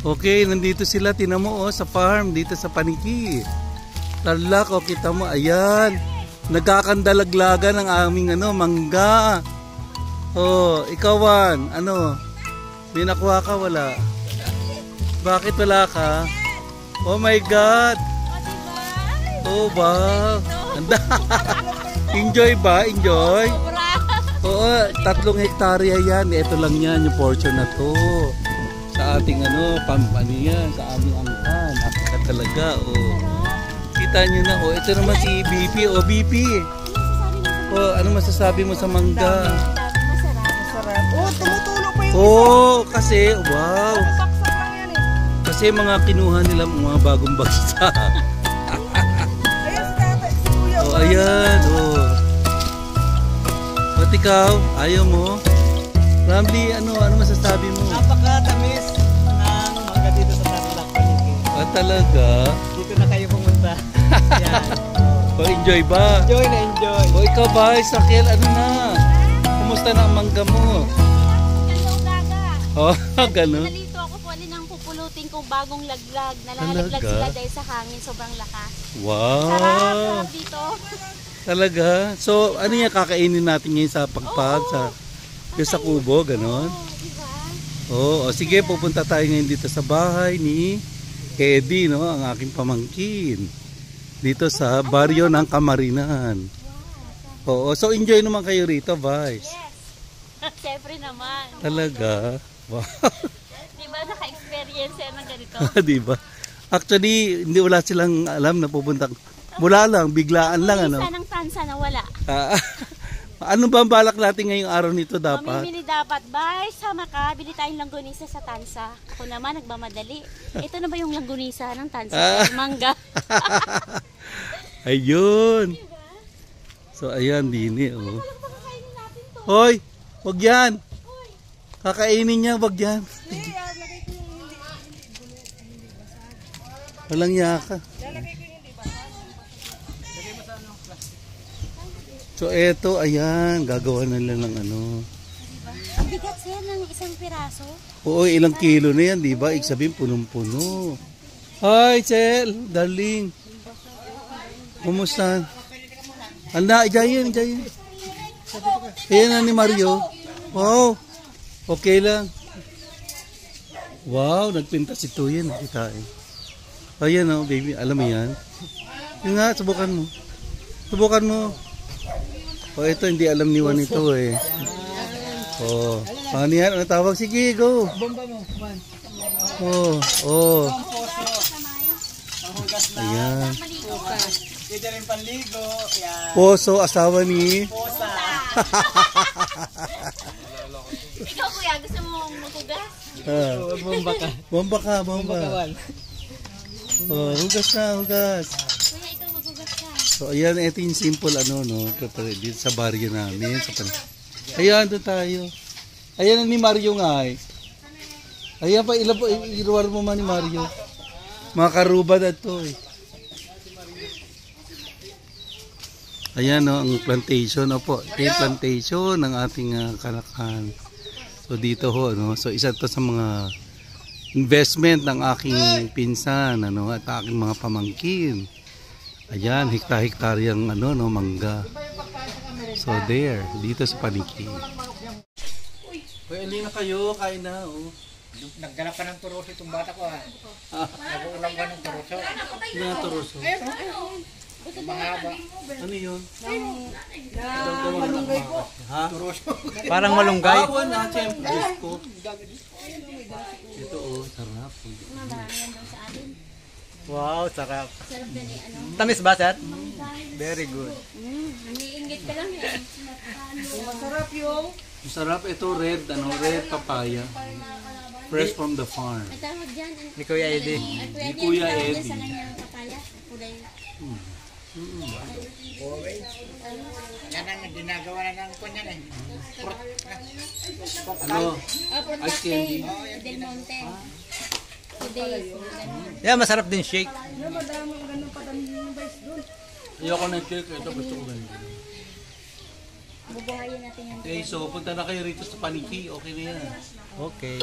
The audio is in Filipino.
Okay, nandito sila. Tinan mo sa farm, dito sa Paniki. Tarlac, kita mo. Ayan. Nagkakandalaglagan ng aming mangga. Ikaw, Juan, may nakuha ka? Wala. Bakit wala ka? Oh my God. Oh, wow. Enjoy ba? Enjoy? Oo, 3 hektarya yan. Ito lang yan, yung portion na to. Sa ating yan, sa aming angkan. Afrika talaga, Kita nyo na, ito naman si BP. BP. Ano masasabi mo sa mangga? Masarap. Tumutulo pa yung kasi, wow. Kasi mga kinuha nila mga bagong bagsa. Ayan, Ba't ikaw? Ayaw mo? Ramli, ano masasabi mo? Napakatamis ng mangga dito sa Tarlac, Paniki. Talaga? Dito na kayo pumunta. Yan. Enjoy ba? Enjoy na enjoy. Ikaw ba, Sakiel, Kumusta na ang mangga mo? Ganun? Nalito ako po, alin ang pupulutin kong bagong laglag. Nalalaglag sila dahil sa hangin, sobrang lakas. Wow! Sarap dito. Talaga? So, ano yung kakainin natin ngayon sa pagpag? Sa kubo, ganon? Diba? Sige, pupunta tayo ngayon dito sa bahay ni Eddie, ang aking pamangkin. Dito sa baryo ng Kamarinan. So enjoy naman kayo rito, Vice. Yes. Siyempre naman. Talaga? Wow. Diba naka-experience yan ng ganito? Diba? Actually, hindi wala silang alam na pupunta. Mula lang, biglaan lang. Isa ng tansa na wala. Ano ba ang balak natin ngayong araw nito dapat? Mamimili dapat. Bye, sama ka. Bili tayong langgunisa sa tansa. Ako naman, nagmamadali. Ito na ba yung langgunisa ng tansa? Mangga. Ayun. So, ayan, Dini. Hoy, wag yan. Kakainin niya, wag yan. Walang yaka. So eto, ayan, gagawa nila ng Ang bigat siya ng isang piraso. Oo, ilang kilo na yan, di ba? Ibig sabihin, punong-puno. Hi, Chel, darling. Kumusta? Anda, ijayin. Ayan na ni Mario. Wow, okay lang. Wow, nagpinta si Tuyen. Nakita Ayan baby, alam mo yan? Yung nga, subukan mo. Ito hindi alam ni Juan ito Ano yan? Ano tawag? Sige, go. Bomba mo, Juan. Ayan. Dito rin panligo. Yan. Poso, asawa ni Posa. Ikaw kuya, gusto mo maghugas? Bomba ka. Bomba. Hugas na. Kuya, ikaw maghugas ka. So ayan, ito yung simple prepare dito sa baryo namin. Ayan, doon tayo. Ayan ni Mario nga Ayan pa, iluwar mo man ni Mario. Mga karuba na ito Ayan ang plantation. Ito yung plantation ng ating kanakan. So dito so isa to sa mga investment ng aking pinsan at aking mga pamangkin. Ayan, hektar-hektaryang mangga. So there, dito sa Paniki. Alin na kayo, kain na Nagdala pa ng turoso itong bata ko Nag-uulang ka ng turoso. Ano na turoso? Mahaba. Ano yun? Malunggay po. Turoso. Parang malunggay. Siyempre, Diyos ko. Ito sarap. Wow, sarap. Tamis ba, sir? Very good. Naiingit ka lang Masarap yung Masarap ito, red papaya. Fresh from the farm. May tawag dyan. Ni Kuya Eddie. Ni Kuya Eddie. Sa kanyang papaya. Kulay. yan ang ginagawa na ng kunyan Ice candy. Del Monte. Yeah, masarap din shake. Ayoko ng cake. Ito gusto ko ganyan. Bubuhayin natin yan. Okay, so punta na kayo rito sa Paniki. Okay na yan. Okay.